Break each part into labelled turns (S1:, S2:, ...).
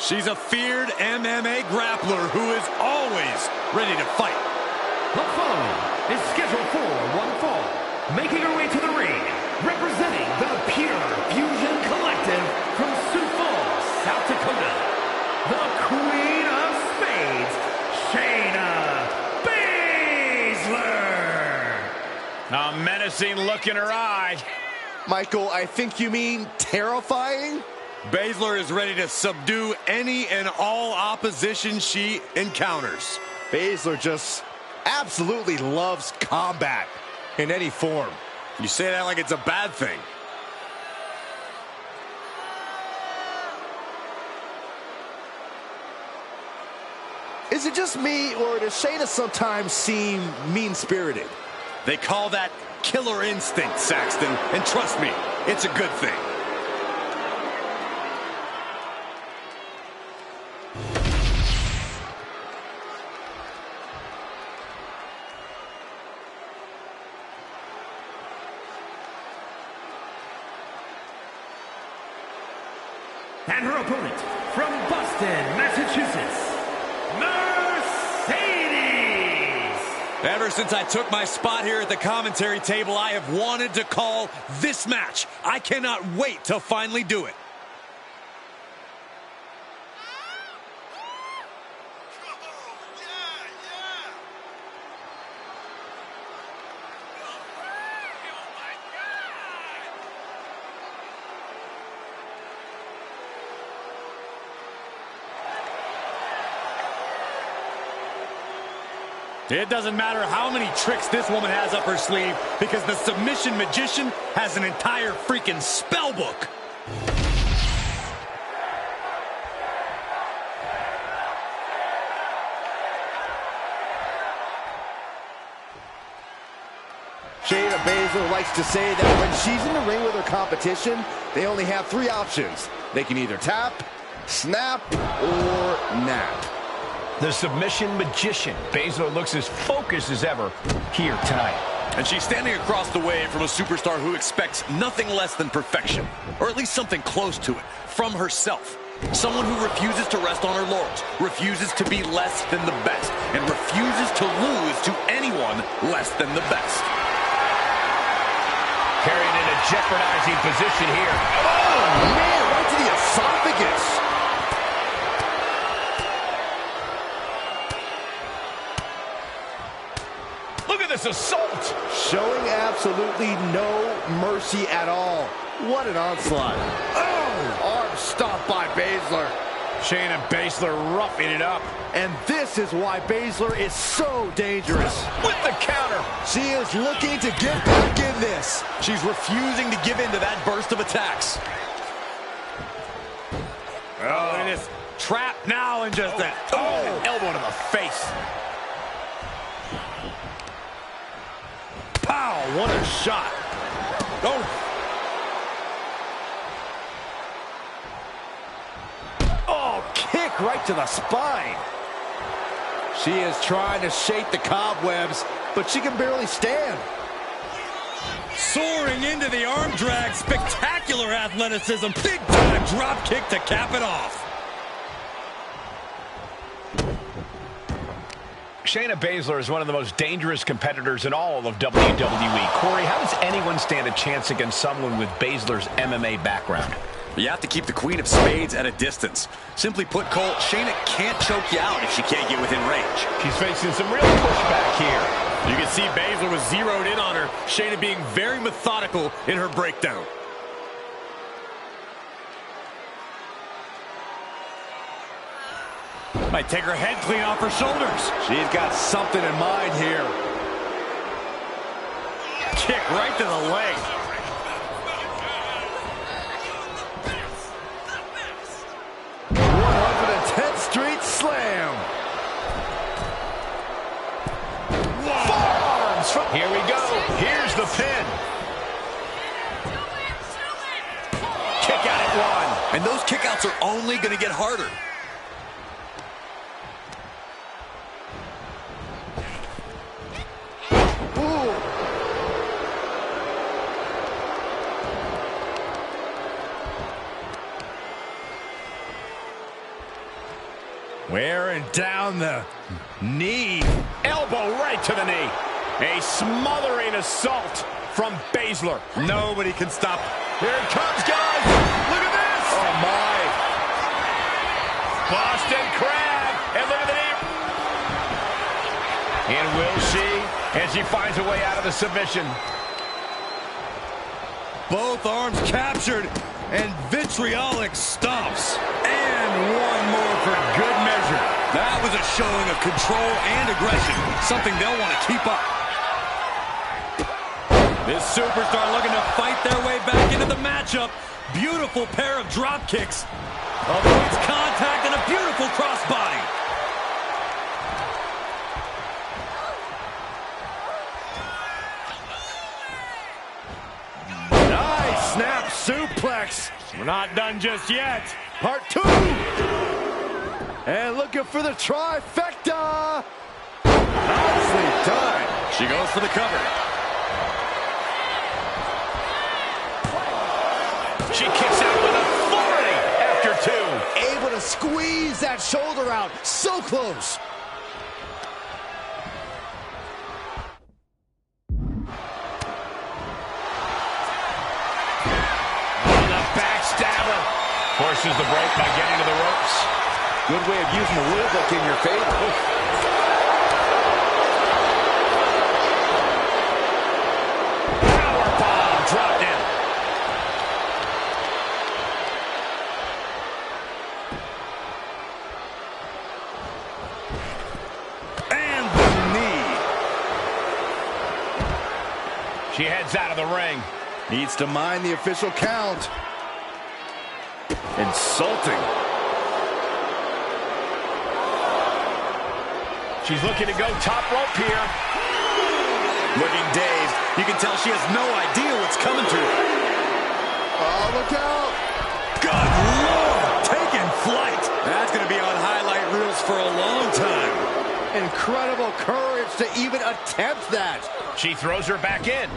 S1: She's a feared MMA grappler who is always ready to fight.
S2: The following is scheduled for one fall. Making her way to the ring, representing the Pure Fusion Collective from Sioux Falls, South Dakota, the Queen of Spades, Shayna Baszler.
S1: A menacing look in her eye.
S3: Michael, I think you mean terrifying?
S1: Baszler is ready to subdue any and all opposition she encounters.
S3: Baszler just absolutely loves combat in any form.
S1: You say that like it's a bad thing.
S3: Is it just me, or does Shayna sometimes seem mean-spirited?
S1: They call that killer instinct, Saxton, and trust me, it's a good thing.
S2: And her opponent, from Boston, Massachusetts, Mercedes.
S1: Ever since I took my spot here at the commentary table, I have wanted to call this match. I cannot wait to finally do it. It doesn't matter how many tricks this woman has up her sleeve, because the submission magician has an entire freaking spell book.
S3: Shayna Baszler likes to say that when she's in the ring with her competition, they only have three options. They can either tap, snap, or nap.
S4: The submission magician. Baszler looks as focused as ever here tonight.
S1: And she's standing across the way from a superstar who expects nothing less than perfection, or at least something close to it, from herself. Someone who refuses to rest on her laurels, refuses to be less than the best, and refuses to lose to anyone less than the best.
S4: Carried in a jeopardizing position here.
S3: Oh, man, right to the esophagus.
S4: Look at this assault.
S3: Showing absolutely no mercy at all. What an onslaught. Oh, arm stomp by Baszler.
S4: Shayna Baszler roughing it up.
S3: And this is why Baszler is so dangerous.
S4: With the counter.
S3: She is looking to get back in this.
S1: She's refusing to give in to that burst of attacks. Oh, look at this. Trap now and just that.
S4: Oh, elbow to the face.
S1: Pow, what a shot. Oh.
S3: Oh, kick right to the spine. She is trying to shake the cobwebs, but she can barely stand.
S1: Soaring into the arm drag, spectacular athleticism, big time drop kick to cap it off.
S4: Shayna Baszler is one of the most dangerous competitors in all of WWE. Corey, how does anyone stand a chance against someone with Baszler's MMA background?
S1: You have to keep the Queen of Spades at a distance. Simply put, Cole, Shayna can't choke you out if she can't get within range.
S4: She's facing some real pushback here.
S1: You can see Baszler was zeroed in on her, Shayna being very methodical in her breakdown. Might take her head clean off her shoulders.
S3: She's got something in mind here.
S1: Kick right to the leg.
S3: Street slam.
S4: Forearms from... Here we go. Here's the pin.
S1: Kick out at one. And those kickouts are only going to get harder.
S3: Wearing down the knee.
S4: Elbow right to the knee. A smothering assault from Baszler.
S3: Nobody can stop.
S4: Here it comes, guys. Look at this.
S3: Oh, my.
S4: Boston Crab. And look at the knee. And will she? And she finds a way out of the submission.
S3: Both arms captured, and vitriolic stomps. And one more for good measure. That was a showing of control and aggression, something they'll want to keep up. This superstar looking to fight their way back into the matchup. Beautiful pair of drop kicks. Avoids contact and a beautiful crossbody. Nice snap suplex.
S4: We're not done just yet.
S3: Part 2. And looking for the trifecta. Nicely done. She goes for the cover.
S4: She kicks out with authority after 2.
S3: Able to squeeze that shoulder out. So close.
S4: Forces the break by getting to the ropes.
S3: Good way of using the rule book in your favor.
S4: Powerbomb dropped in.
S3: And the knee.
S4: She heads out of the ring.
S3: Needs to mind the official count. Insulting.
S4: She's looking to go top rope here.
S3: Looking dazed. You can tell she has no idea what's coming to her. Oh, look out. Good Lord. Taking flight. That's going to be on highlight reels for a long time. Incredible courage to even attempt that.
S4: She throws her back in.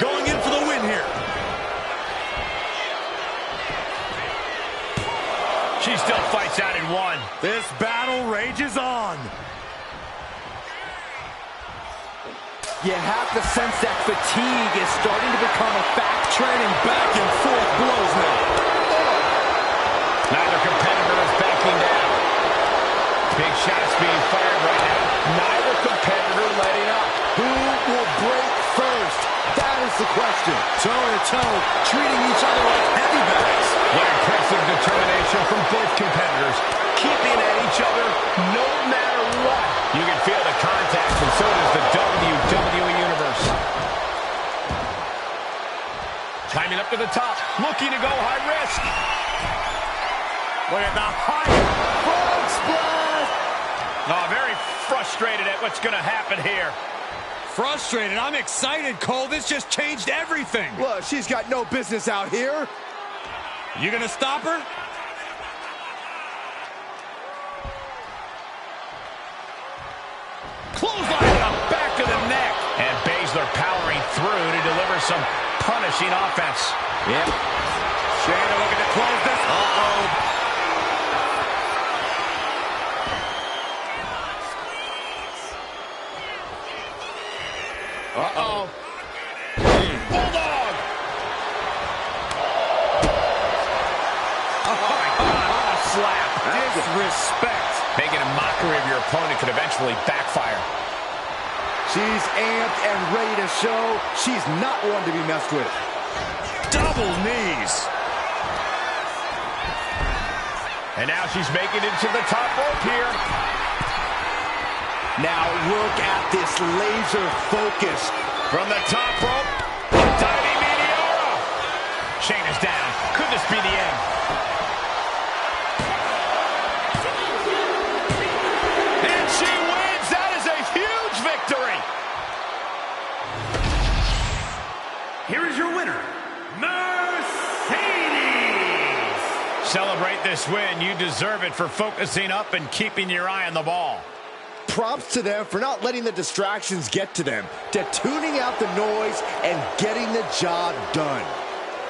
S3: Going in for the win here.
S4: She still fights out in 1.
S3: This battle rages on. You have to sense that fatigue is starting to become a fact, trending back and forth blows now.
S4: Neither competitor is backing down. Big shots being fired right now. Neither competitor letting up.
S3: Who will break first? That is the question. Toe-to-toe, treating each other like heavy bags.
S4: What impressive determination from both competitors, keeping at each other no matter what. You can feel the contact, and so does the WWE Universe. Climbing up to the top, looking to go high risk.
S3: Look at the high frog splash.
S4: Oh, very frustrated at what's going to happen here.
S3: Frustrated. I'm excited, Cole. This just changed everything. Look, she's got no business out here. You gonna stop her?
S4: Clothesline to the back of the neck. And Baszler powering through to deliver some punishing offense.
S3: Yep. Shayna looking to close this. Uh-oh.
S4: Uh-oh. Bulldog! Oh, my God. What a slap.
S3: Disrespect.
S4: Making a mockery of your opponent could eventually backfire.
S3: She's amped and ready to show she's not one to be messed with. Double knees.
S4: And now she's making it to the top rope here.
S3: Now look at this laser focus.
S4: From the top rope, diving meteora. Shayna's down. Could this be the end? And she wins. That is a huge victory.
S2: Here is your winner, Mercedes.
S4: Celebrate this win. You deserve it for focusing up and keeping your eye on the ball.
S3: Props to them for not letting the distractions get to them, to tuning out the noise and getting the job done.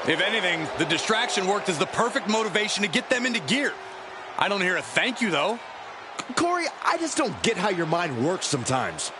S1: If anything, the distraction worked as the perfect motivation to get them into gear. I don't hear a thank you, though.
S5: Corey, I just don't get how your mind works sometimes.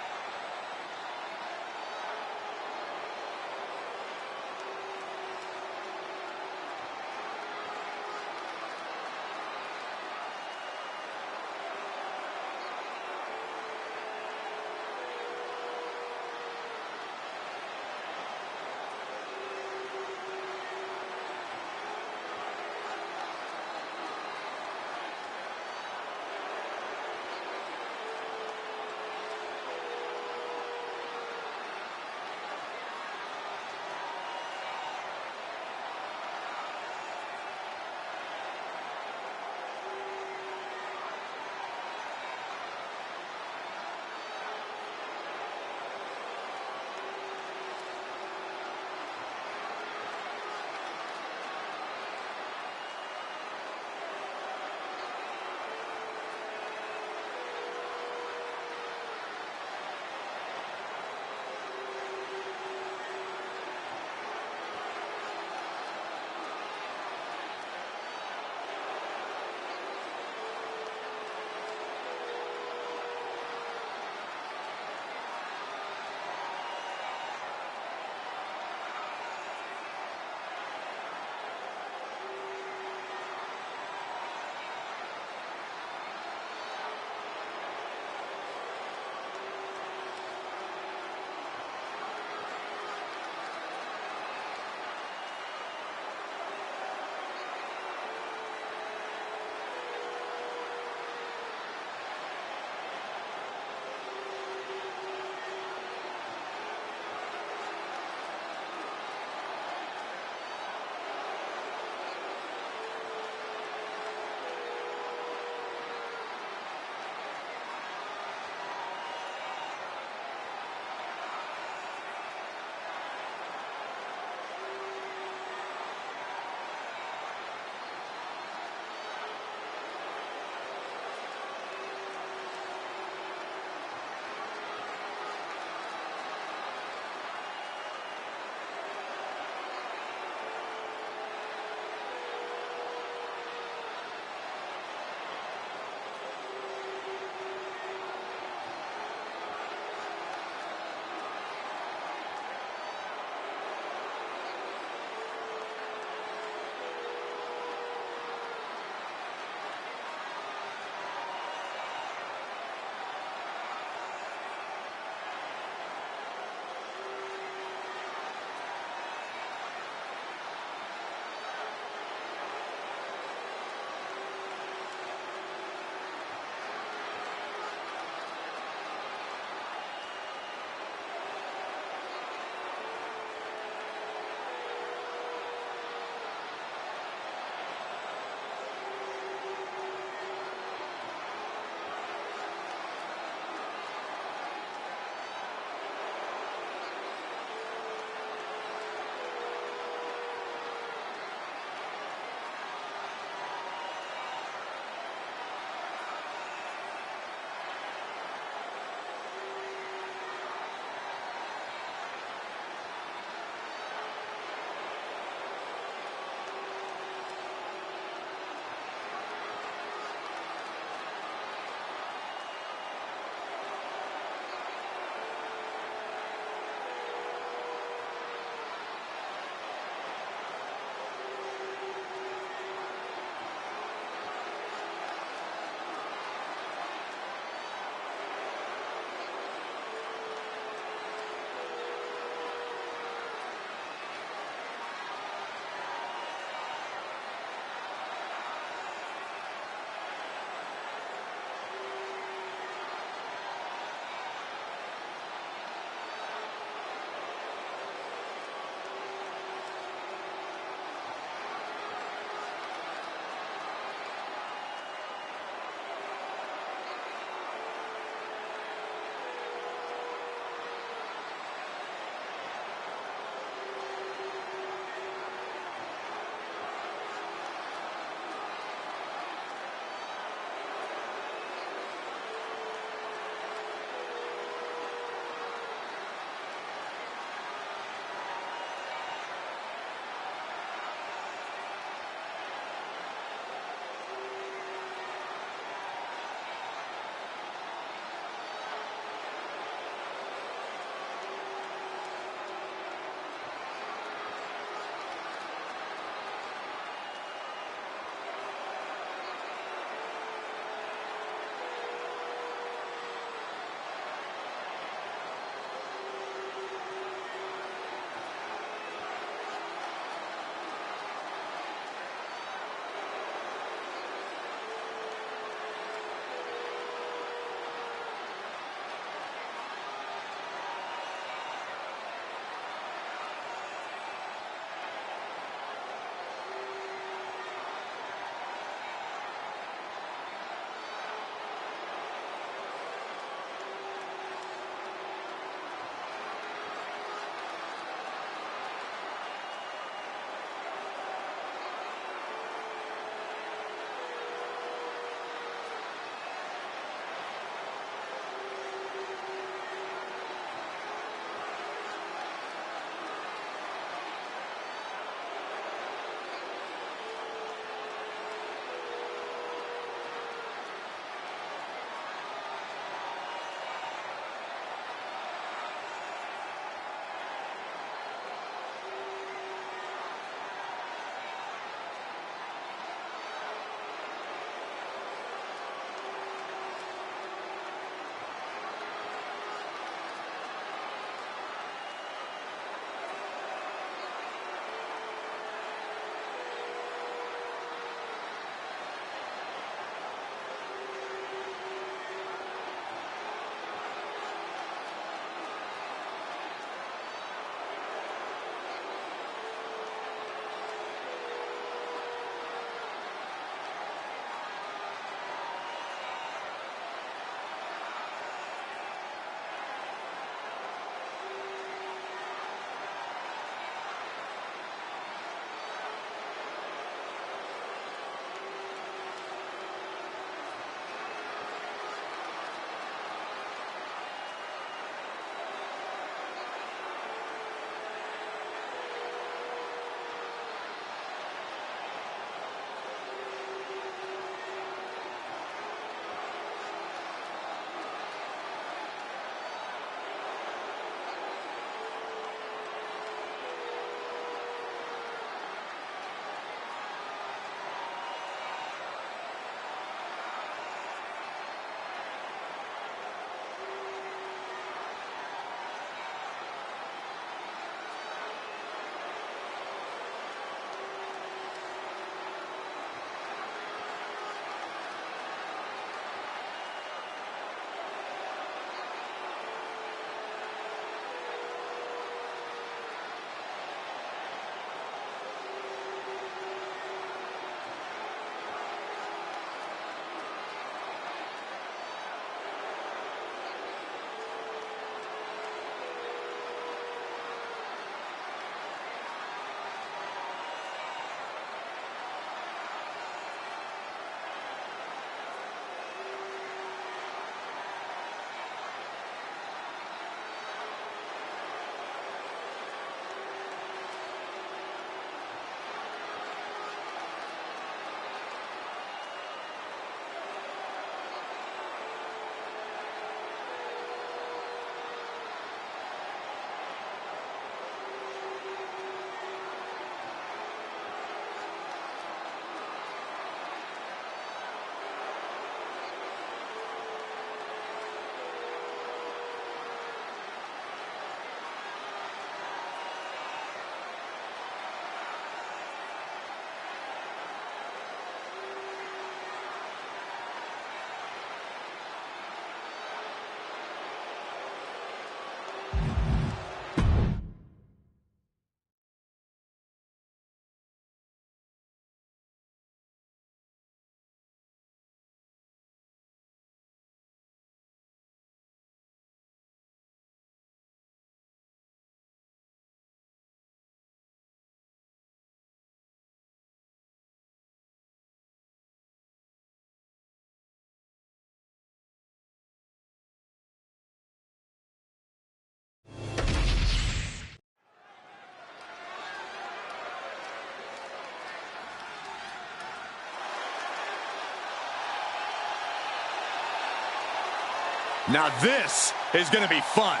S3: Now this is going to be fun.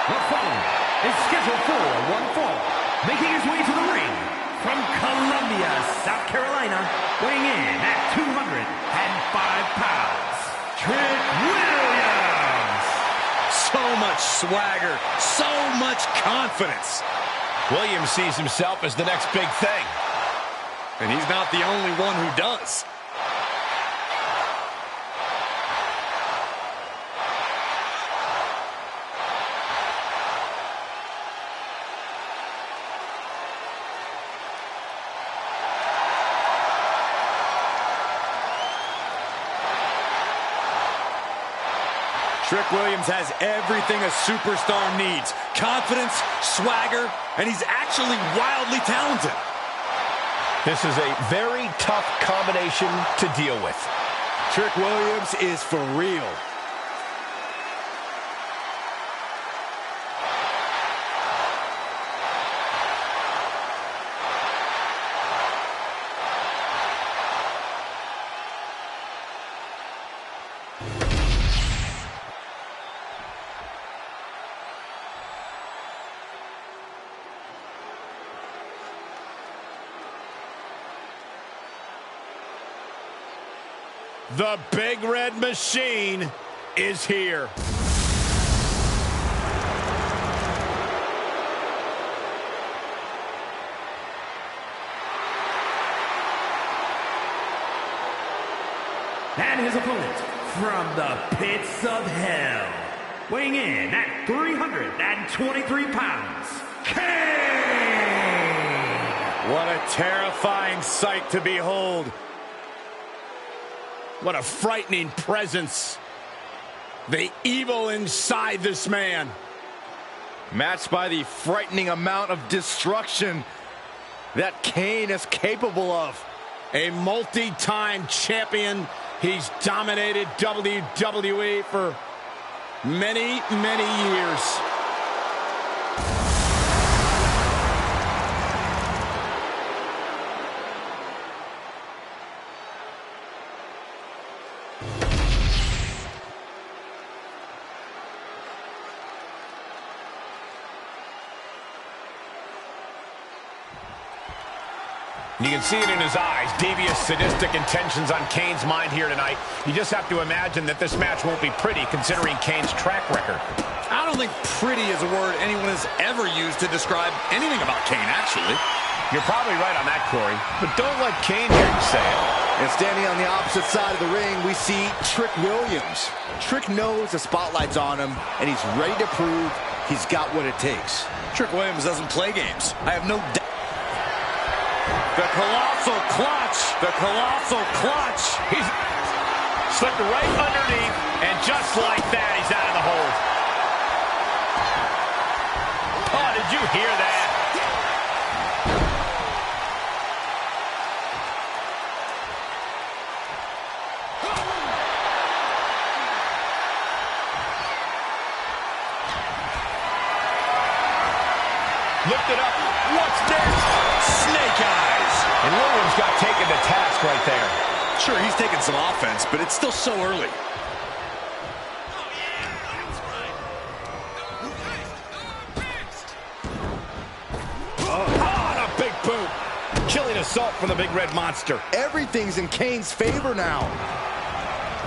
S2: The following is scheduled for one fall, making his way to the ring from Columbia, South Carolina, weighing in at 205 pounds, Trick Williams.
S3: So much swagger, so much confidence.
S4: Williams sees himself as the next big thing.
S3: And he's not the only one who does. Trick Williams has everything a superstar needs. Confidence, swagger, and he's actually wildly talented.
S4: This is a very tough combination to deal with.
S5: Trick Williams is for real.
S3: The Big Red Machine is here.
S2: And his opponent from the pits of hell, weighing in at 323 pounds, Kane!
S3: What a terrifying sight to behold. What a frightening presence. The evil inside this man. Matched by the frightening amount of destruction that Kane is capable of. A multi-time champion. He's dominated WWE for many, many years.
S4: You can see it in his eyes, devious, sadistic intentions on Kane's mind here tonight. You just have to imagine that this match won't be pretty considering Kane's track record.
S1: I don't think pretty is a word anyone has ever used to describe anything about Kane, actually.
S4: You're probably right on that, Corey, but don't let Kane hear you say it.
S5: And standing on the opposite side of the ring, we see Trick Williams. Trick knows the spotlight's on him, and he's ready to prove he's got what it takes.
S1: Trick Williams doesn't play games. I have no doubt. The colossal clutch. The colossal clutch.
S4: He's slipped right underneath, and just like that, he's out of the hold. Oh, did you hear that? Lift it up. What's next?
S1: Snake eyes.
S4: And Williams got taken to task right there.
S1: Sure, he's taking some offense, but it's still so early.
S3: Oh, a big boot. Chilling assault from the Big Red Monster.
S5: Everything's in Kane's favor now.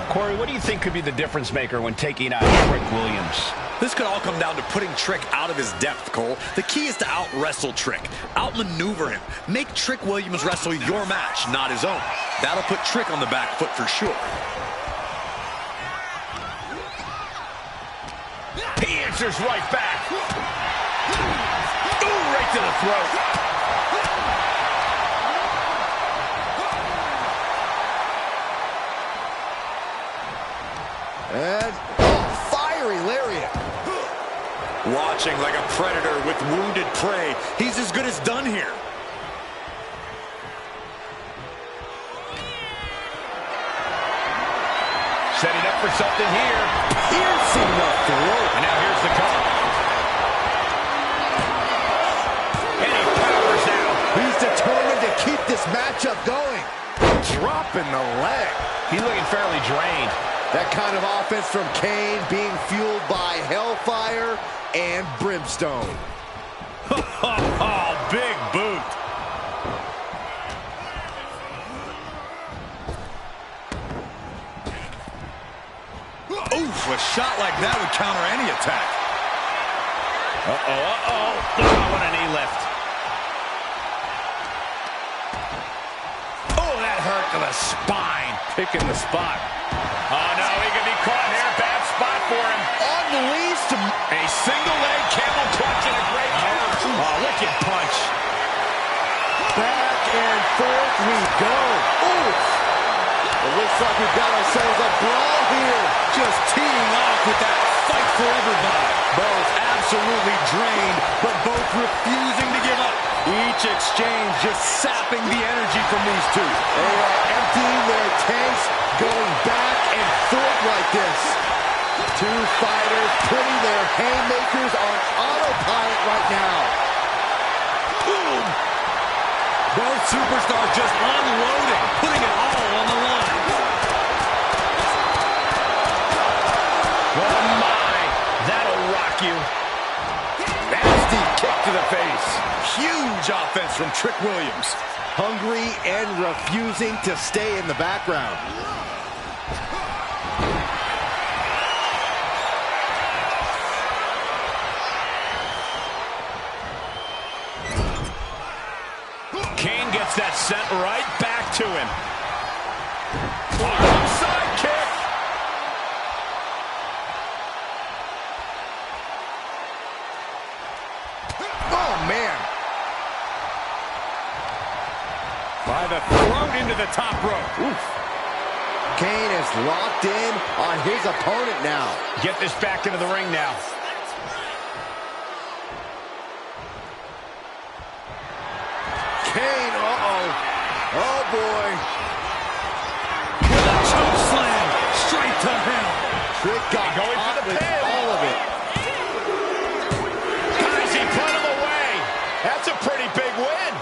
S4: Corey, what do you think could be the difference maker when taking out Trick Williams?
S1: This could all come down to putting Trick out of his depth, Cole. The key is to out-wrestle Trick, out-maneuver him. Make Trick Williams wrestle your match, not his own. That'll put Trick on the back foot for sure.
S4: He answers right back. Ooh, right to the throat.
S5: And, fiery lariat.
S1: Watching like a predator with wounded prey. He's as good as done here.
S4: Setting up for something here.
S5: Piercing the throat.
S4: And now here's the cover. And he powers out.
S5: He's determined to keep this matchup going. Dropping the leg.
S4: He's looking fairly drained.
S5: That kind of offense from Kane being fueled by hellfire and brimstone.
S3: Oh, big boot. Oof, a shot like that would counter any attack.
S4: Uh-oh. Oh, what a knee lift. Oh, that hurt to the spine.
S3: Picking the spot.
S4: Oh, no, he could be caught here. Bad spot for him.
S5: Unleashed.
S4: A single leg camel clutch and a great counter. Oh, wicked punch.
S5: Back and forth we go. Oof. It looks like we've got ourselves a brawl here.
S3: Just teeing off with that fight for everybody. Both absolutely drained, but both refusing to give up. Each exchange just sapping the energy from these two.
S5: They are emptying their tanks, going back and forth like this. Two fighters putting their haymakers on autopilot right now.
S3: Boom! Both superstars just unloading, putting it all on the line.
S4: Oh, my. That'll rock you.
S3: Nasty kick to the face. Huge offense from Trick Williams.
S5: Hungry and refusing to stay in the background.
S4: Kane gets that sent right back to him. Arm side kick.
S5: Oh, man.
S3: By the throat into the top rope.
S5: Oof. Kane is locked in on his opponent now.
S4: Get this back into the ring now.
S5: Kane, oh boy.
S3: With a choke slam straight to him.
S5: Trick got
S4: Going for
S5: caught
S4: the
S5: with
S4: pin.
S5: all of it.
S4: Guys, he put him away. That's a pretty big win.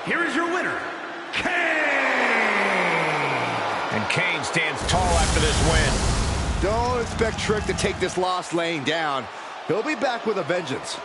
S2: Here is your winner, Kane!
S4: And Kane stands tall after this win.
S5: Don't expect Trick to take this loss laying down. He'll be back with a vengeance.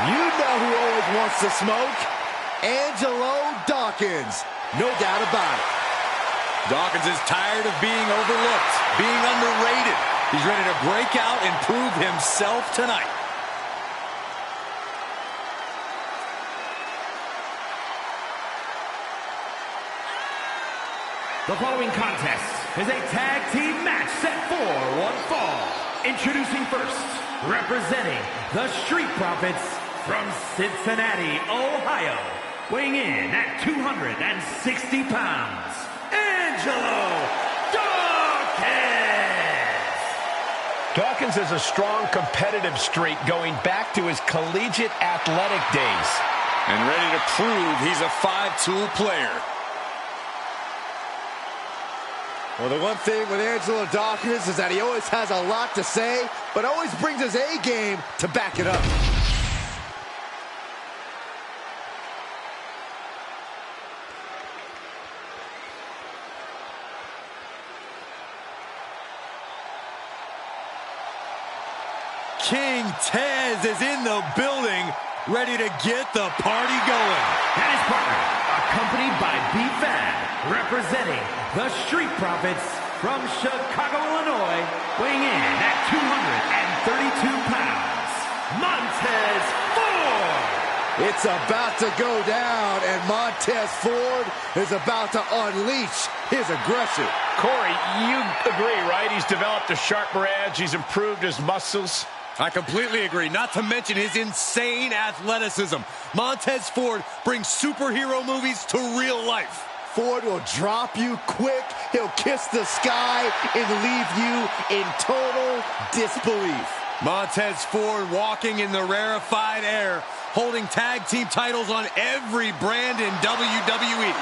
S5: You know who always wants to smoke? Angelo Dawkins. No doubt about it.
S3: Dawkins is tired of being overlooked, being underrated. He's ready to break out and prove himself tonight.
S2: The following contest is a tag team match set for one fall. Introducing first, representing the Street Profits from Cincinnati, Ohio, weighing in at 260 pounds, Angelo Dawkins!
S4: Dawkins has a strong competitive streak going back to his collegiate athletic days.
S3: And ready to prove he's a five-tool player.
S5: Well, the one thing with Angelo Dawkins is that he always has a lot to say, but always brings his A game to back it up.
S3: King Tez is in the building, ready to get the party going.
S2: And his partner, accompanied by B-Fan, representing the Street Profits from Chicago, Illinois, weighing in at 232 pounds, Montez Ford.
S5: It's about to go down, and Montez Ford is about to unleash his aggression.
S4: Corey, you agree, right? He's developed a sharper edge. He's improved his muscles.
S1: I completely agree, not to mention his insane athleticism. Montez Ford brings superhero movies to real life.
S5: Ford will drop you quick, he'll kiss the sky, and leave you in total disbelief.
S1: Montez Ford walking in the rarefied air, holding tag team titles on every brand in WWE.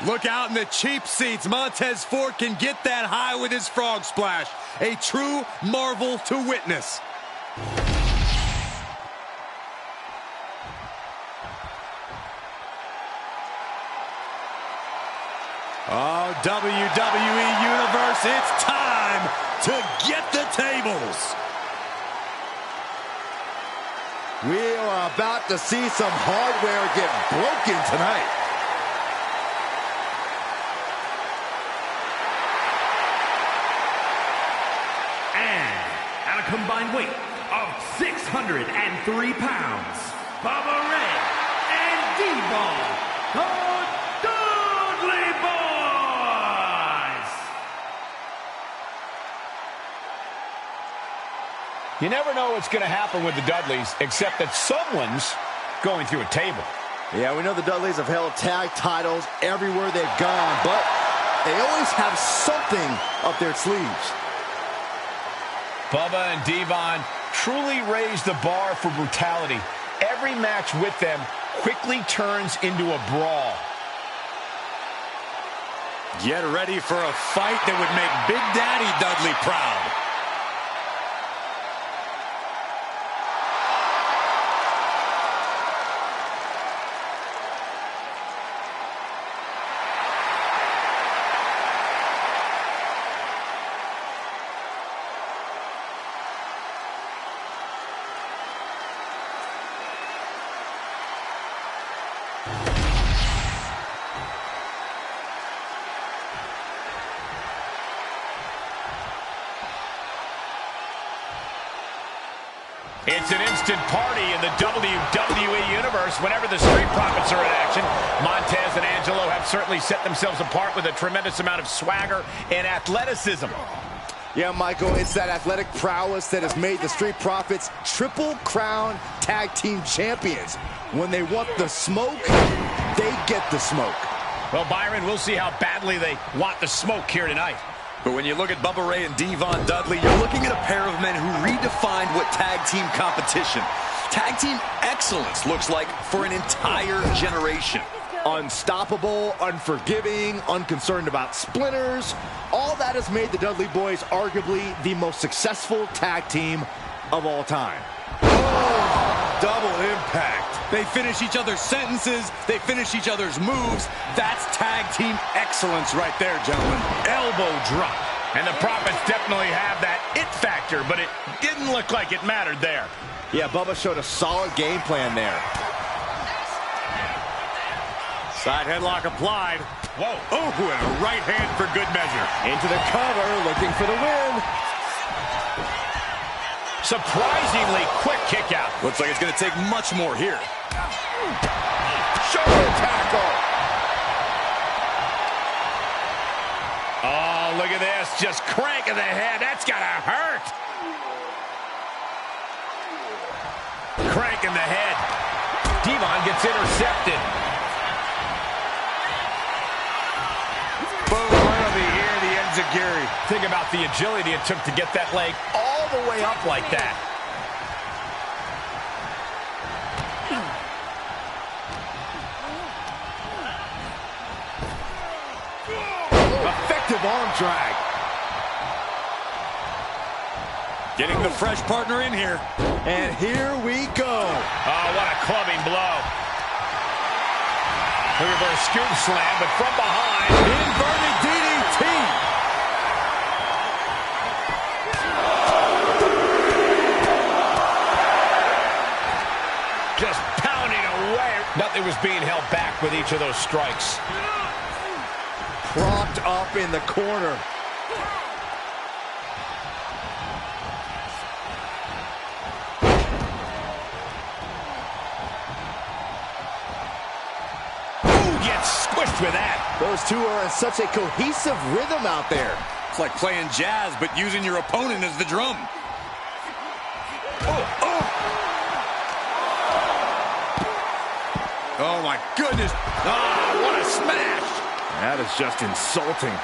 S1: Look out in the cheap seats. Montez Ford can get that high with his frog splash. A true marvel to witness. Oh, WWE Universe, it's time to get the tables.
S5: We are about to see some hardware get broken tonight.
S2: Combined weight of 603 pounds, Bubba Ray and D-Ball, the Dudley Boys.
S4: You never know what's going to happen with the Dudleys, except that someone's going through a table.
S5: Yeah, we know the Dudleys have held tag titles everywhere they've gone, but they always have something up their sleeves.
S4: Bubba and Devon truly raised the bar for brutality. Every match with them quickly turns into a brawl.
S1: Get ready for a fight that would make Big Daddy Dudley proud.
S4: It's an instant party in the WWE Universe whenever the Street Profits are in action. Montez and Angelo have certainly set themselves apart with a tremendous amount of swagger and athleticism.
S5: Yeah, Michael, it's that athletic prowess that has made the Street Profits Triple Crown Tag Team Champions. When they want the smoke, they get the smoke.
S4: Well, Byron, we'll see how badly they want the smoke here tonight.
S1: But when you look at Bubba Ray and Devon Dudley, you're looking at a pair of men who redefined what tag team competition, tag team excellence looks like for an entire generation.
S5: Unstoppable, unforgiving, unconcerned about splinters. All that has made the Dudley Boys arguably the most successful tag team of all time.
S1: Oh, double impact. They finish each other's sentences. They finish each other's moves. That's tag team excellence right there, gentlemen.
S4: Elbow drop. And the Profits definitely have that it factor, but it didn't look like it mattered there.
S5: Yeah, Bubba showed a solid game plan there.
S1: Side headlock applied.
S4: Whoa.
S1: Oh, and a right hand for good measure.
S5: Into the cover, looking for the win.
S4: Surprisingly quick kick out.
S1: Looks like it's going to take much more here.
S5: Shoulder tackle.
S4: Oh, look at this. Just cranking the head. That's got to hurt. Cranking the head. Devon gets intercepted.
S1: Boom.
S4: Think about the agility it took to get that leg all the way up like that.
S3: Effective arm drag. Getting the fresh partner in here. And here we go.
S4: Oh, what a clubbing blow. The reverse scoop slam, but from behind.
S3: Inverted DDT.
S4: Just pounding away. Nothing was being held back with each of those strikes.
S3: Propped up in the corner.
S4: Squished with that.
S5: Those two are in such a cohesive rhythm out there.
S3: It's like playing jazz, but using your opponent as the drum. Oh, my goodness. Oh, what a smash. That is just insulting.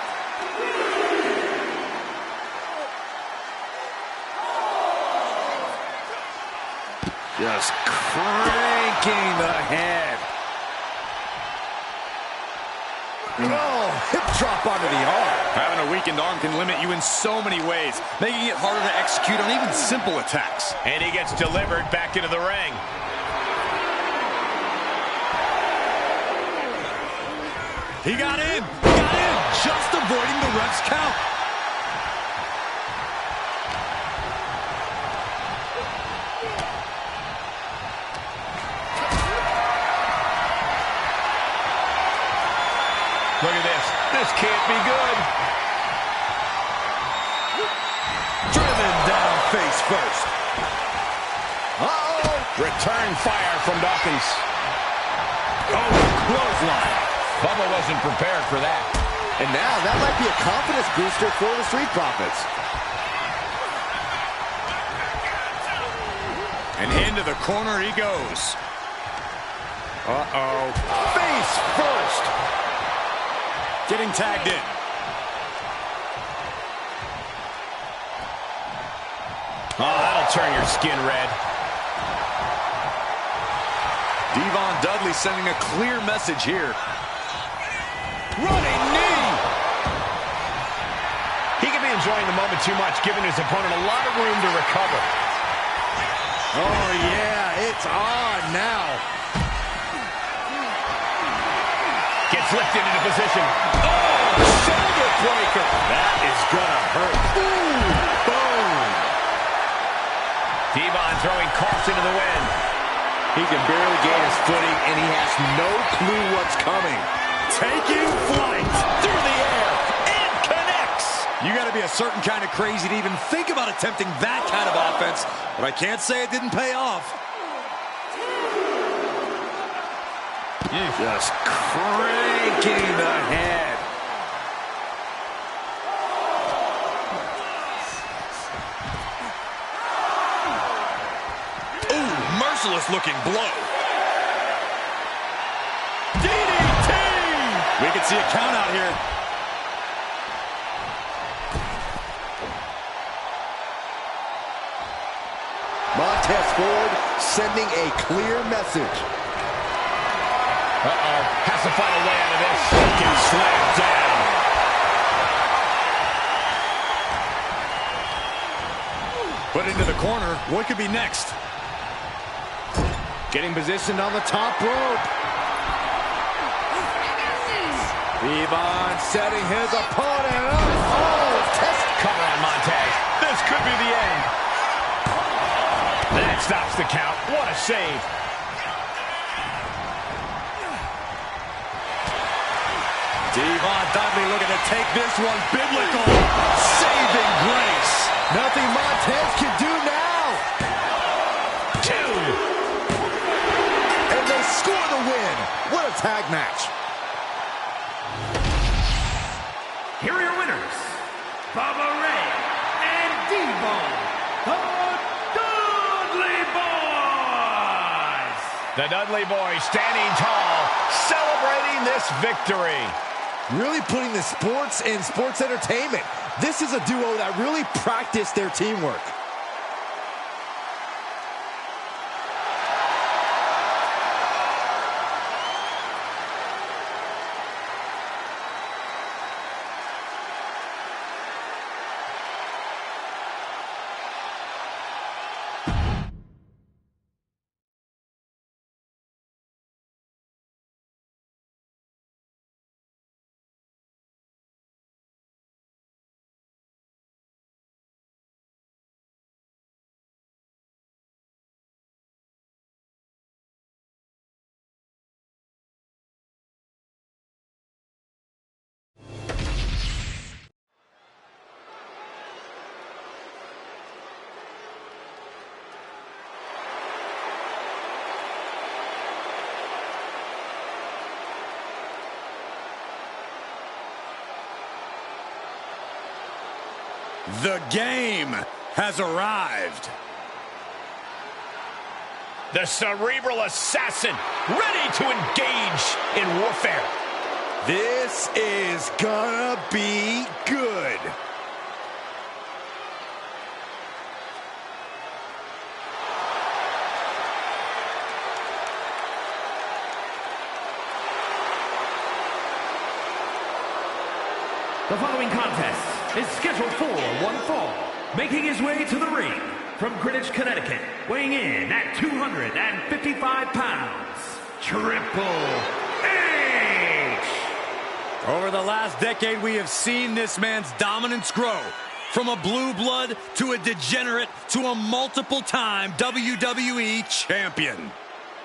S3: Just cranking the head.
S5: Oh, hip drop onto the arm.
S3: Having a weakened arm can limit you in so many ways, making it harder to execute on even simple attacks.
S4: And he gets delivered back into the ring.
S3: He got in. He got in. Just avoiding the ref's count.
S4: Look at this. This can't be good.
S3: Driven down face first.
S4: Uh-oh. Return fire from Dawkins.
S3: Oh, clothesline.
S4: Bubba wasn't prepared for that.
S5: And now that might be a confidence booster for the Street Profits.
S3: And into the corner he goes.
S5: Uh-oh. Face first.
S3: Getting tagged in.
S4: Oh, that'll turn your skin red.
S3: Devon Dudley sending a clear message here. Running knee.
S4: He could be enjoying the moment too much, giving his opponent a lot of room to recover.
S5: Oh, yeah, it's on now.
S4: Gets lifted into position. Oh, shoulder breaker. That is gonna hurt.
S5: Ooh, boom.
S4: Devon throwing caution to the wind.
S5: He can barely gain his footing, and he has no clue what's coming.
S3: Taking flight
S4: Through the air and connects.
S3: You got to be a certain kind of crazy to even think about attempting that kind of offense, but I can't say it didn't pay off. Just cranking the head. Ooh, merciless looking blow. DDT! We can see a count out here.
S5: Montez Ford sending a clear message.
S4: Uh-oh. Has to find a way out of this. Gets slammed down.
S3: Put into the corner. What could be next?
S5: Getting positioned on the top rope. Devon setting his opponent up. Oh, test
S4: Cover on Montez. This could be the end. That stops the count. What a save.
S3: Devon Dudley looking to take this one biblical. Saving grace.
S5: Nothing Montez can do now.
S4: 2.
S5: And they score the win. What a tag match.
S2: Here are your winners, Bubba Ray and Devon, the Dudley Boys.
S4: The Dudley Boys standing tall, celebrating this victory.
S5: Really putting the sports in sports entertainment. This is a duo that really practiced their teamwork.
S3: The game has arrived.
S4: The cerebral assassin, ready to engage in warfare.
S3: This is gonna be good.
S2: The following contest is scheduled for one fall. Making his way to the ring from Greenwich, Connecticut, weighing in at 255 pounds, Triple H!
S3: Over the last decade, we have seen this man's dominance grow. From a blue blood to a degenerate to a multiple-time WWE champion.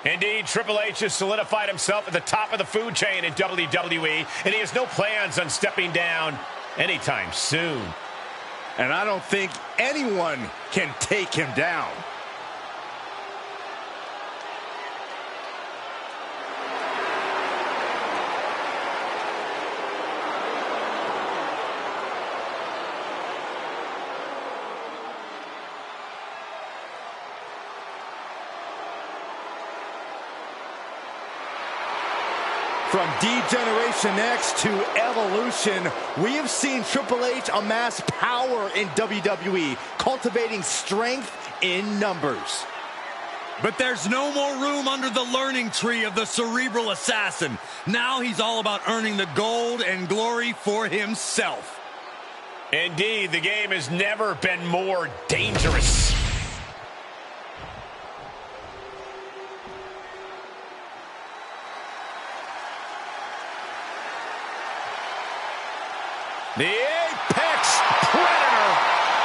S4: Indeed, Triple H has solidified himself at the top of the food chain in WWE, and he has no plans on stepping down anytime soon.
S5: And I don't think anyone can take him down. From D-Generation X to Evolution, we have seen Triple H amass power in WWE, cultivating strength in numbers.
S3: But there's no more room under the learning tree of the cerebral assassin. Now he's all about earning the gold and glory for himself.
S4: Indeed, the game has never been more dangerous. The Apex Predator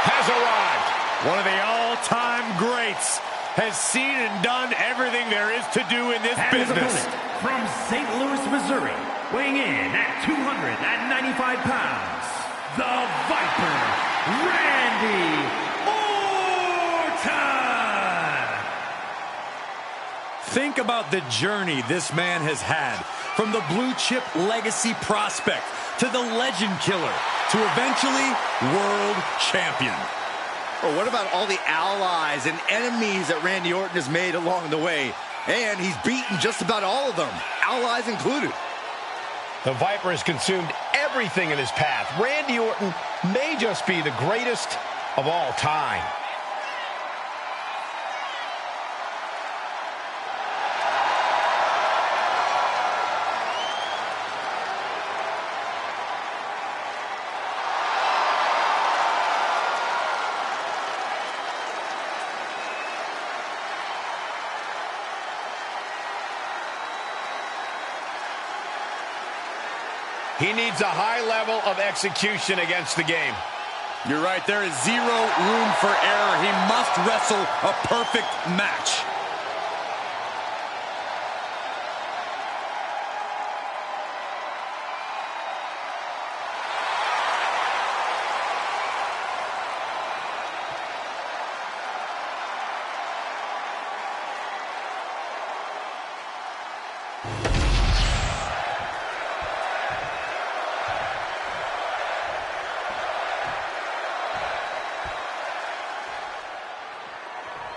S4: has arrived.
S3: One of the all-time greats has seen and done everything there is to do in this business.
S2: From St. Louis, Missouri, weighing in at 295 pounds, the Viper, Randy Orton!
S3: Think about the journey this man has had. From the blue-chip legacy prospect to the legend killer to eventually world champion.
S5: Or what about all the allies and enemies that Randy Orton has made along the way? And he's beaten just about all of them, allies included.
S4: The Viper has consumed everything in his path. Randy Orton may just be the greatest of all time. He needs a high level of execution against the game.
S3: You're right, there is zero room for error. He must wrestle a perfect match.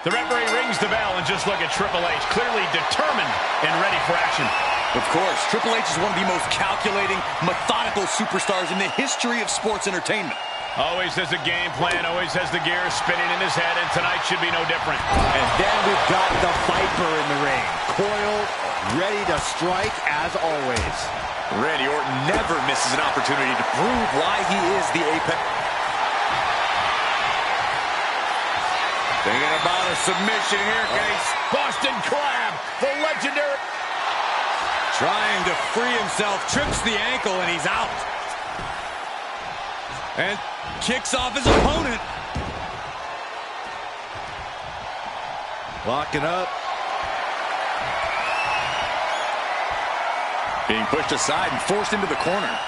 S4: The referee rings the bell, and just look at Triple H, clearly determined and ready for action.
S1: Of course, Triple H is one of the most calculating, methodical superstars in the history of sports entertainment.
S4: Always has a game plan, always has the gears spinning in his head, and tonight should be no different.
S3: And then we've got the Viper in the ring. Coiled, ready to strike as always.
S1: Randy Orton never misses an opportunity to prove why he is the Apex.
S3: Thinking about a submission here, Case.
S4: Boston Crab, the legendary.
S3: Trying to free himself, trips the ankle, and he's out. And kicks off his opponent. Locking up.
S1: Being pushed aside and forced into the corner.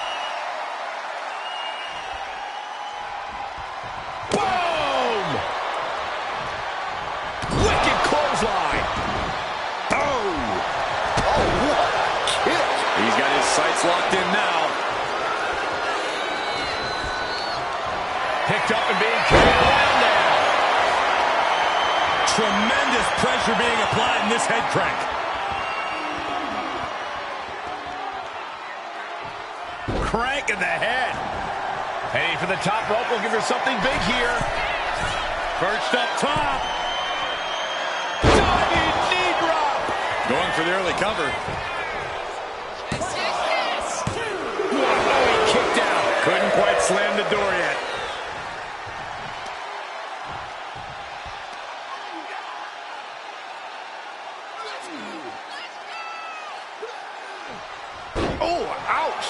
S4: Boom! Wicked clothesline.
S5: Oh, what a kick.
S1: He's got his sights locked in now.
S4: Picked up and being carried around now.
S3: Tremendous pressure being applied in this head crank.
S4: Crank in the head. Heading for the top rope. We'll give her something big here.
S3: Perched up top.
S4: Diving knee drop.
S1: Going for the early cover.
S4: Oh, he kicked out.
S3: Couldn't quite slam the door yet.
S4: Oh, ouch.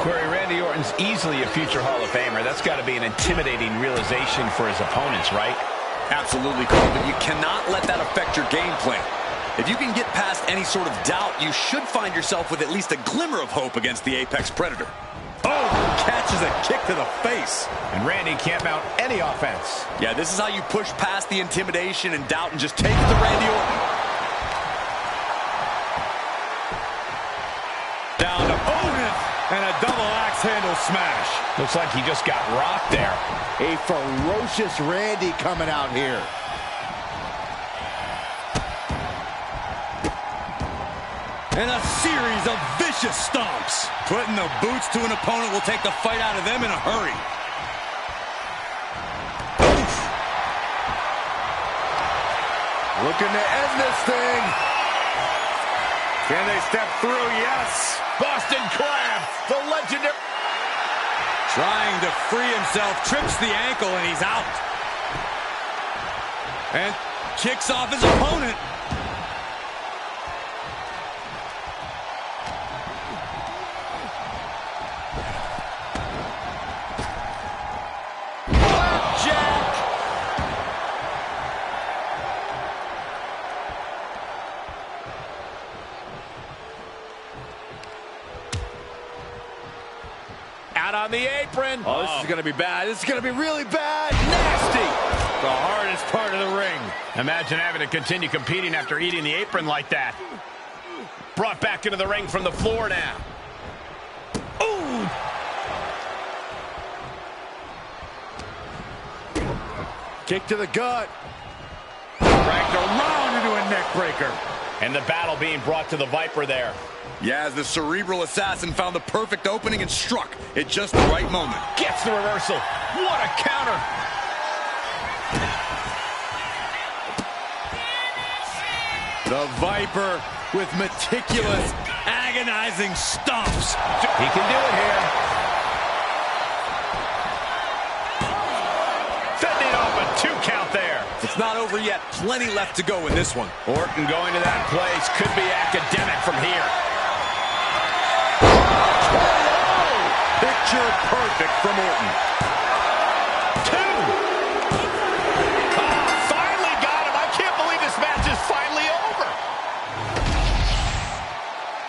S4: Query, Randy Orton's easily a future Hall of Famer. That's got to be an intimidating realization for his opponents, right?
S1: Absolutely, Cole, but you cannot let that affect your game plan. If you can get past any sort of doubt, you should find yourself with at least a glimmer of hope against the Apex Predator.
S3: Oh, catches a kick to the face.
S4: And Randy can't mount any offense.
S1: Yeah, this is how you push past the intimidation and doubt and just take it to Randy Orton.
S3: Down to opponent and a double axe handle smash.
S4: Looks like he just got rocked there.
S5: A ferocious Randy coming out here.
S3: And a series of vicious stomps. Putting the boots to an opponent will take the fight out of them in a hurry. Oof.
S5: Looking to end this thing.
S3: Can they step through? Yes.
S4: Boston Crab, the legendary.
S3: Trying to free himself, trips the ankle, and he's out. And kicks off his opponent. Blackjack.
S4: Out on the apron.
S3: Oh, this is going to be bad. This is going to be really bad. Nasty. The hardest part of the ring.
S4: Imagine having to continue competing after eating the apron like that. Brought back into the ring from the floor now. Ooh.
S5: Kick to the gut.
S3: Dragged around into a neck breaker.
S4: And the battle being brought to the Viper there.
S1: Yeah, as the cerebral assassin found the perfect opening and struck at just the right moment.
S4: Gets the reversal. What a counter.
S3: The Viper with meticulous, agonizing stomps.
S4: He can do it here. Fending off a 2 count there.
S1: It's not over yet. Plenty left to go in this one.
S4: Orton going to that place could be academic from here.
S3: Picture perfect from Orton.
S4: 2. Finally got him. I can't believe this match is finally over.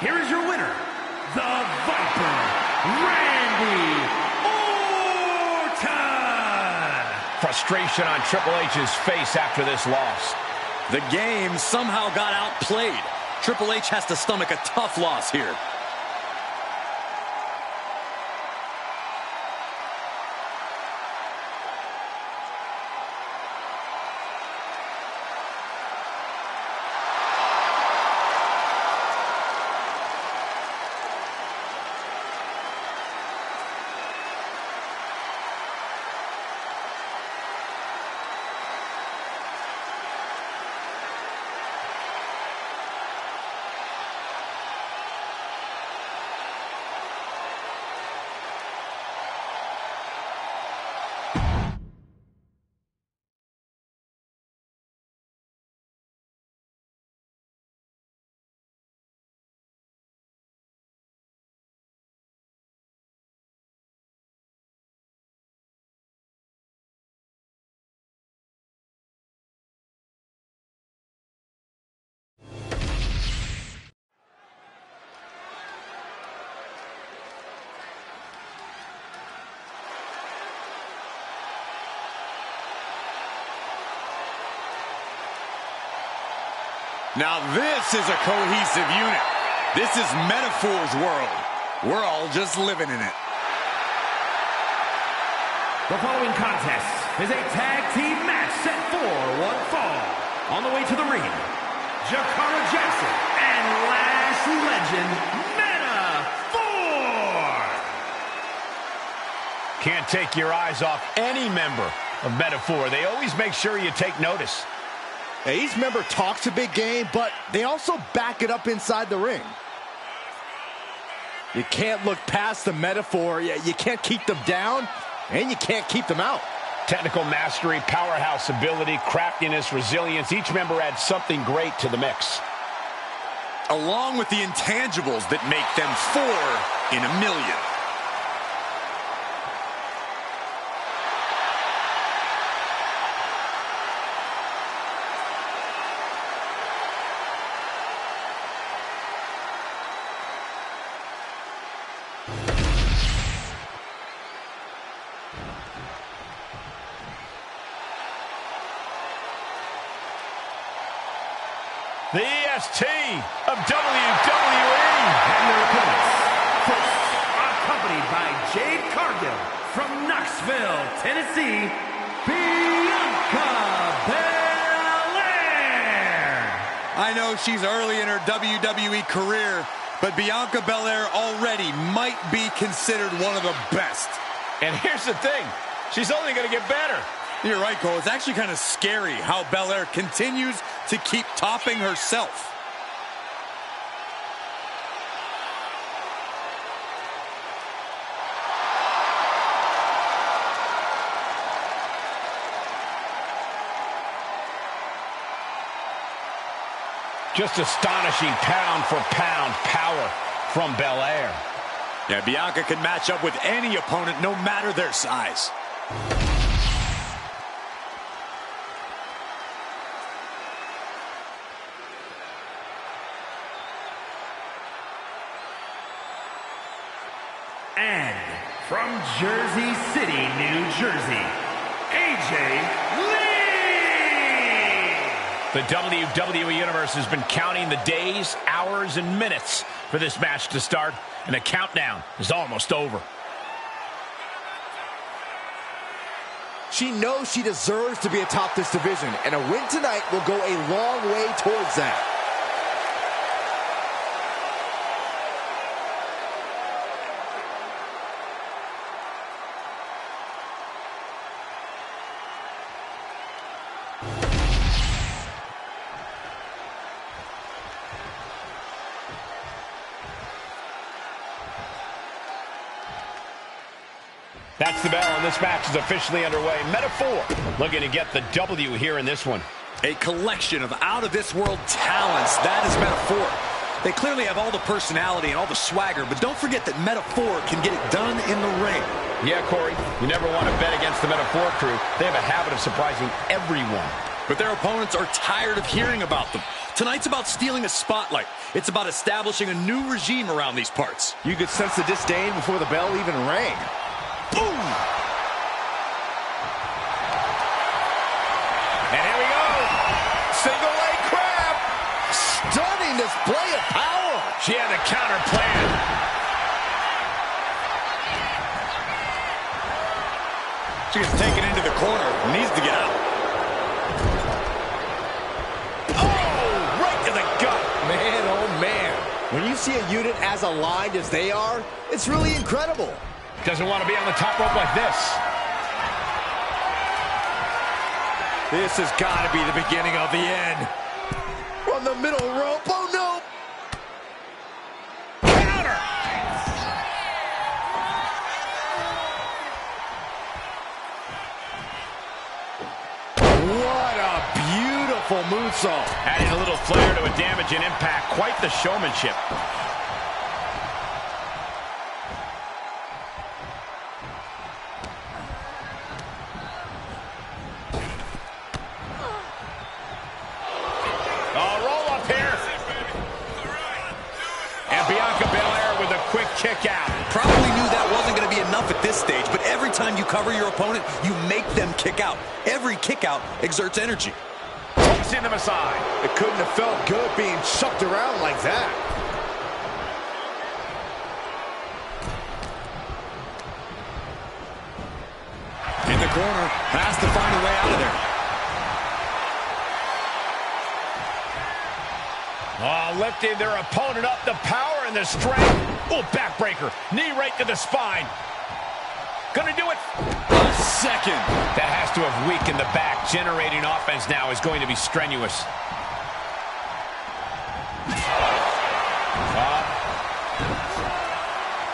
S2: Here is your winner, the Viper, Randy Orton.
S4: Frustration on Triple H's face after this loss.
S1: The game somehow got outplayed. Triple H has to stomach a tough loss here.
S3: Now this is a cohesive unit. This is Metaphor's world. We're all just living in it.
S2: The following contest is a tag team match set for one fall. On the way to the ring, Jakara Jackson and Lash Legend Metaphor.
S4: Can't take your eyes off any member of Metaphor. They always make sure you take notice.
S5: Yeah, each member talks a big game, but they also back it up inside the ring. You can't look past the Metaphor. You can't keep them down, and you can't keep them out.
S4: Technical mastery, powerhouse ability, craftiness, resilience. Each member adds something great to the mix.
S3: Along with the intangibles that make them 4 in a million.
S4: The EST of WWE.
S2: And their opponents, first, accompanied by Jade Cargill from Knoxville, Tennessee, Bianca Belair.
S3: I know she's early in her WWE career, but Bianca Belair already might be considered one of the best.
S4: And here's the thing, she's only going to get better.
S3: You're right, Cole. It's actually kind of scary how Belair continues to keep topping herself.
S4: Just astonishing pound for pound power from Belair.
S3: Yeah, Bianca can match up with any opponent, no matter their size.
S2: And from Jersey City, New Jersey, AJ Lee!
S4: The WWE Universe has been counting the days, hours, and minutes for this match to start, and the countdown is almost over.
S5: She knows she deserves to be atop this division, and a win tonight will go a long way towards that.
S4: That's the bell, and this match is officially underway. Metaphor looking to get the W here in this one.
S1: A collection of out-of-this-world talents. That is Metaphor. They clearly have all the personality and all the swagger, but don't forget that Metaphor can get it done in the ring.
S4: Yeah, Corey, you never want to bet against the Metaphor crew. They have a habit of surprising everyone.
S1: But their opponents are tired of hearing about them. Tonight's about stealing a spotlight. It's about establishing a new regime around these parts.
S5: You could sense the disdain before the bell even rang.
S1: Boom!
S4: And here we go. Single leg crab.
S5: Stunning display of power.
S4: She had the counter plan.
S3: She gets taken into the corner. Needs to get out.
S4: Oh, right to the gut.
S5: Man, oh man. When you see a unit as aligned as they are, it's really incredible.
S4: Doesn't want to be on the top rope like this.
S3: This has got to be the beginning of the end.
S5: From the middle rope, oh no!
S4: Counter!
S5: What a beautiful moonsault.
S4: Adding a little flair to a damage and impact. Quite the showmanship. Bianca Belair with a quick kick out.
S1: Probably knew that wasn't going to be enough at this stage, but every time you cover your opponent, you make them kick out. Every kick out exerts energy.
S4: Toss tossing them aside.
S5: It couldn't have felt good being chucked around like that.
S3: In the corner, has to find a way out of there.
S4: Oh, lifting their opponent up, the power and the strength. Oh, backbreaker, knee right to the spine. Gonna do it.
S3: A second.
S4: That has to have weakened the back. Generating offense now is going to be strenuous.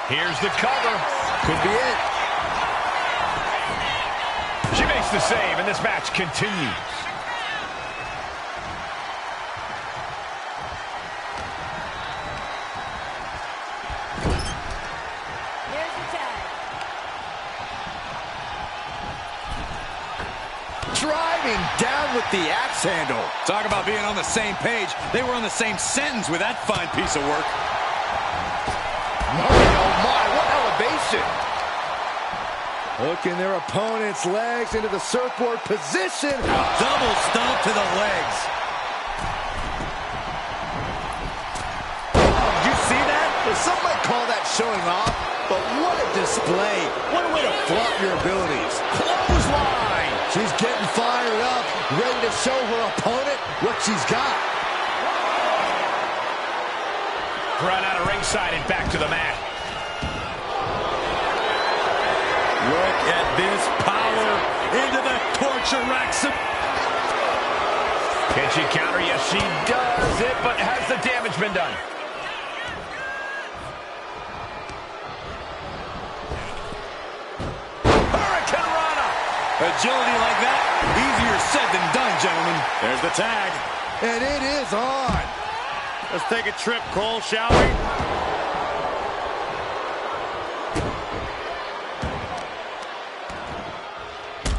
S4: Here's the cover.
S5: Could be it.
S4: She makes the save, and this match continues.
S5: Driving down with the axe handle.
S3: Talk about being on the same page. They were on the same sentence with that fine piece of work.
S5: Oh my, what elevation. Hooking their opponent's legs into the surfboard position.
S3: Double stomp to the legs.
S5: Did you see that? Well, some might call that showing off, but what a display. What a way to flaunt your abilities. Clothesline. She's getting fired up, ready to show her opponent what she's got.
S4: Run out of ringside and back to the mat.
S3: Look at this power into the torture racks.
S4: Can she counter? Yes, she does it, but has the damage been done? Hurricane Rana!
S3: Agility like that, easier said than done, gentlemen. There's the tag.
S5: And it is on.
S3: Let's take a trip, Cole, shall we?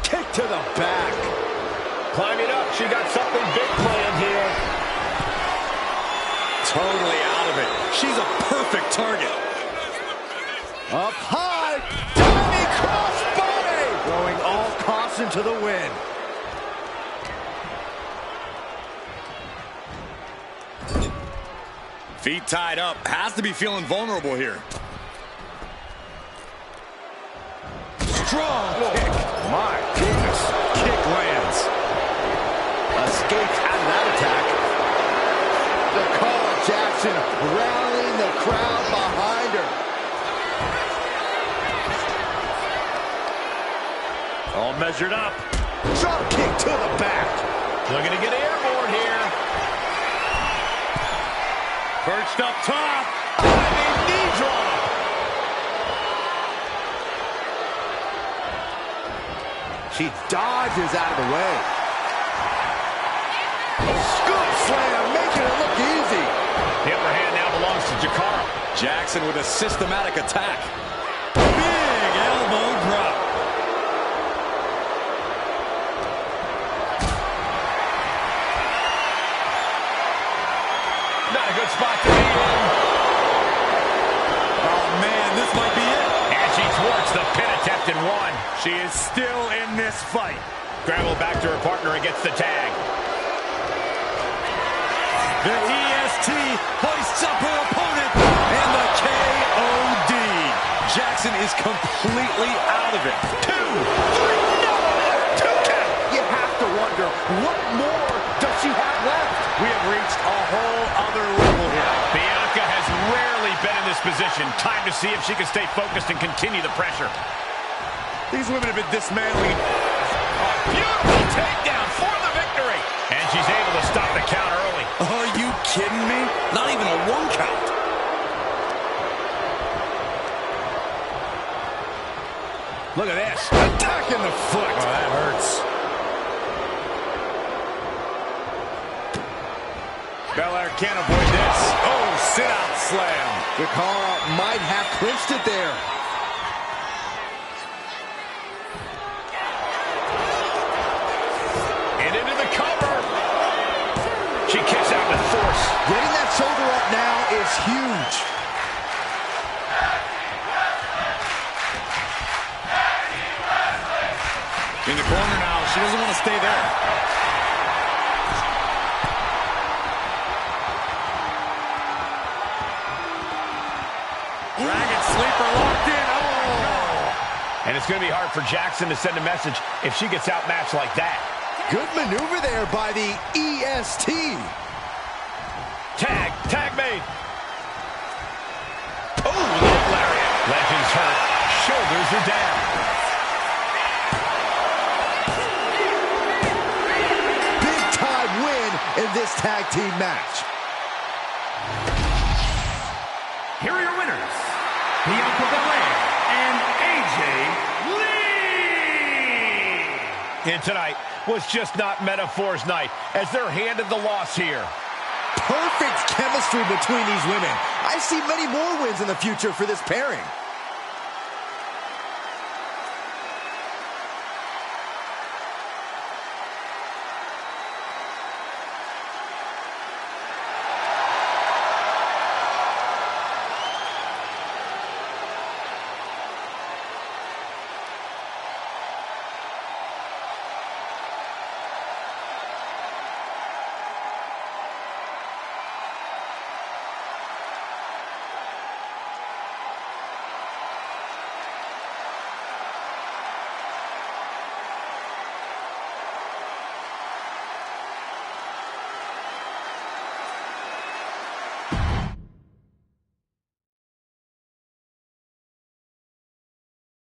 S5: Kick to the back.
S4: Climbing up, she got something big planned here.
S3: Totally out of it. She's a perfect target.
S5: Up high. Diving crossbody. Throwing all caution to the wind.
S3: Feet tied up. Has to be feeling vulnerable here. Strong kick.
S5: My goodness.
S3: Kick lands.
S5: Escaped out of that attack. Dakota Jackson rallying the crowd behind her.
S4: All measured up.
S5: Drop kick to the back.
S4: Looking to get airborne here.
S3: Perched up top.
S4: Diving knee drop.
S5: She dodges out of the way. Scoop slam, making it look easy.
S4: The upper hand now belongs to Jakara.
S3: Jackson with a systematic attack. Big elbow drop.
S4: Not a good spot to be in.
S3: Oh, man, this might be it.
S4: And she thwarts the pin attempt and one.
S3: She is still in this fight.
S4: Scramble back to her partner and gets the tag.
S3: The EST hoists up her opponent, and the KOD. Jackson is completely out of it.
S4: 2, 3, no! 2 count.
S5: You have to wonder, what more does she have left?
S3: We have reached a whole other level here.
S4: Bianca has rarely been in this position. Time to see if she can stay focused and continue the pressure.
S3: These women have been dismantling.
S4: Beautiful takedown for the victory. And she's able to stop the count early.
S3: Are you kidding me? Not even a 1 count.
S5: Look at this. Attacking the foot.
S3: Oh, that hurts. Belair can't avoid this. Oh, sit-out slam.
S5: Jakara might have clinched it there.
S4: And into the cover. She kicks out with force.
S5: Getting that shoulder up now is huge.
S3: In the corner now. She doesn't want to stay there. Dragon sleeper locked in. Oh!
S4: And it's going to be hard for Jackson to send a message if she gets outmatched like that.
S5: Good maneuver there by the EST.
S4: Tag made. Oh, leg lariat. Legends hurt. Shoulders are down.
S5: Big time win in this tag team match.
S2: Here are your winners, Bianca Belair and AJ Lee.
S4: And tonight was just not Metaphor's night as they're handed the loss here.
S5: Perfect chemistry between these women. I see many more wins in the future for this pairing.